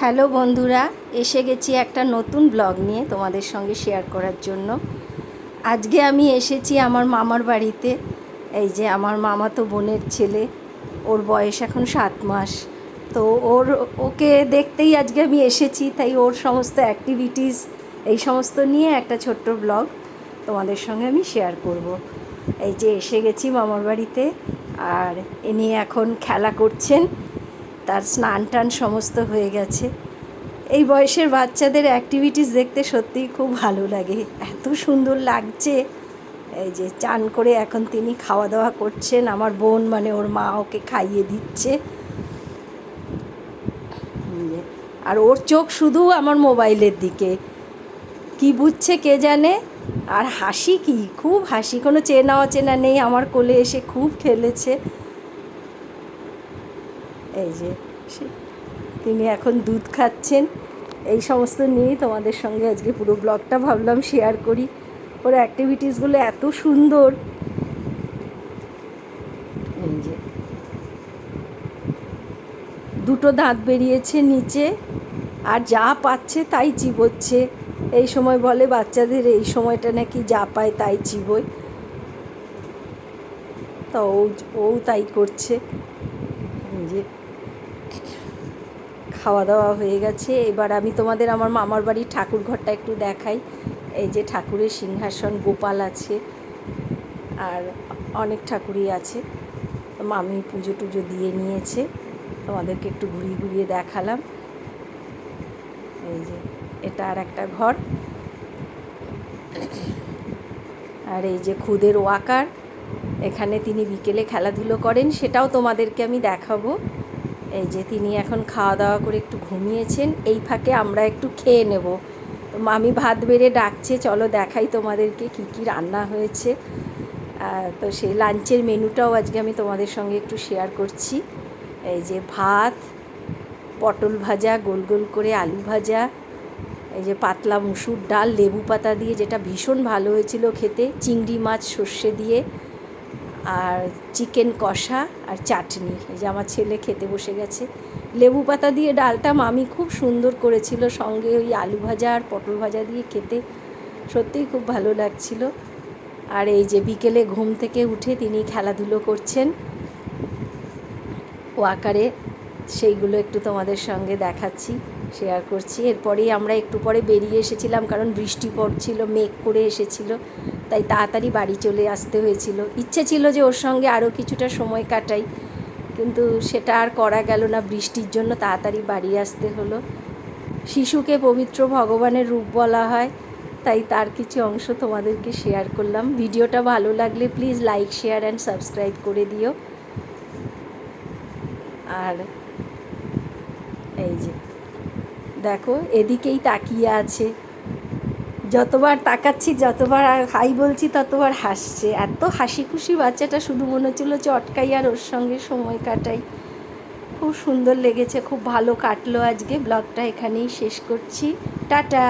Hello বন্ধুরা, এসে গেছি একটা নতুন ব্লগ নিয়ে তোমাদের সঙ্গে শেয়ার করার জন্য। আজকে আমি এসেছি আমার মামার বাড়িতে। এই যে আমার মামাতো বোনের ছেলে, ওর বয়স এখন 7 মাস। তো ওকে দেখতেই আজকে আমি এসেছি, তাই ওর সমস্ত অ্যাক্টিভিটিস এই সমস্ত নিয়ে একটা ছোট্ট ব্লগ তোমাদের সঙ্গে আমি শেয়ার করব। এই যে এসে গেছি মামার বাড়িতে, আর ইনি এখন খেলা করছেন। তার স্নান টান সমস্ত হয়ে গেছে। এই বয়সের বাচ্চাদের অ্যাক্টিভিটিস দেখতে সত্যিই খুব ভালো লাগে, এত সুন্দর লাগছে। এই যে চান করে এখন তিনি খাওয়া দাওয়া করছেন, আমার বোন মানে ওর মা ওকে খাইয়ে দিচ্ছে। আর ওর চোখ শুধু আমার মোবাইলের দিকে, কি বুঝছে কে জানে। আর হাসি, কি খুব হাসি, কোনো চেনা অচেনা নেই, আমার কোলে এসে খুব খেলেছে। এই যে তিনি এখন দুধ খাচ্ছেন। এই সমস্ত নিয়েই তোমাদের সঙ্গে আজকে পুরো ব্লগটা ভাবলাম শেয়ার করি। ওর অ্যাক্টিভিটিসগুলো এত সুন্দর। এই যে দুটো দাঁত বেরিয়েছে নিচে, আর যা পাচ্ছে তাই চিবোচ্ছে। এই সময় বলে বাচ্চাদের এই সময়টা নাকি যা পায় তাই চিবোয়, তা ও তাই করছে। এই যে খাওয়া দাওয়া হয়ে গেছে, এবার আমি তোমাদের আমার মামার বাড়ির ঠাকুর ঘরটা একটু দেখাই। এই যে ঠাকুরের সিংহাসন, গোপাল আছে, আর অনেক ঠাকুরই আছে। মামি পুজো টুজো দিয়ে নিয়েছে, তোমাদেরকে একটু ঘুরিয়ে ঘুরিয়ে দেখালাম। এই যে এটা আর একটা ঘর, আর এই যে খুদের ওয়াকার, এখানে তিনি বিকেলে খেলাধুলো করেন, সেটাও তোমাদেরকে আমি দেখাবো। এই যে তিনি এখন খাওয়া দাওয়া করে একটু ঘুমিয়েছেন, এই ফাঁকে আমরা একটু খেয়ে নেব। তো মামি ভাত বেড়ে ডাকছে, চলো দেখাই তোমাদেরকে কী কী রান্না হয়েছে। তো সেই লাঞ্চের মেনুটাও আজকে আমি তোমাদের সঙ্গে একটু শেয়ার করছি। এই যে ভাত, পটল ভাজা, গোল গোল করে আলু ভাজা, এই যে পাতলা মুসুর ডাল লেবু পাতা দিয়ে, যেটা ভীষণ ভালো হয়েছিল খেতে, চিংড়ি মাছ সর্ষে দিয়ে, আর চিকেন কষা আর চাটনি। এই যে আমার ছেলে খেতে বসে গেছে। লেবু পাতা দিয়ে ডালটা মামি খুব সুন্দর করেছিল, সঙ্গে ওই আলু ভাজা আর পটল ভাজা দিয়ে খেতে সত্যিই খুব ভালো লাগছিল। আর এই যে বিকেলে ঘুম থেকে উঠে তিনি খেলাধুলো করছেন ওয়াকারে, সেইগুলো একটু তোমাদের সঙ্গে দেখাচ্ছি, শেয়ার করছি। এরপরেই আমরা একটু পরে বেরিয়ে এসেছিলাম, কারণ বৃষ্টি পড়ছিল, মেঘ করে এসেছিল, তাই তাড়াতাড়ি বাড়ি চলে আসতে হয়েছিল। ইচ্ছে ছিল যে ওর সঙ্গে আরও কিছুটা সময় কাটাই, কিন্তু সেটা আর করা গেল না, বৃষ্টির জন্য তাড়াতাড়ি বাড়ি আসতে হলো। শিশুকে পবিত্র ভগবানের রূপ বলা হয়, তাই তার কিছু অংশ তোমাদেরকে শেয়ার করলাম। ভিডিওটা ভালো লাগলে please like, share and subscribe করে দিও। আর এই যে দেখো, এদিকেই তাকিয়ে আছে, যতবার তাকাচ্ছি, যতবার হাই বলছি, ততবার হাসছে। এত হাসি খুশি বাচ্চাটা, শুধু মনে হচ্ছিলো চটকাই আর ওর সঙ্গে সময় কাটাই। খুব সুন্দর লেগেছে, খুব ভালো কাটলো আজকে। ব্লগটা এখানেই শেষ করছি, টাটা।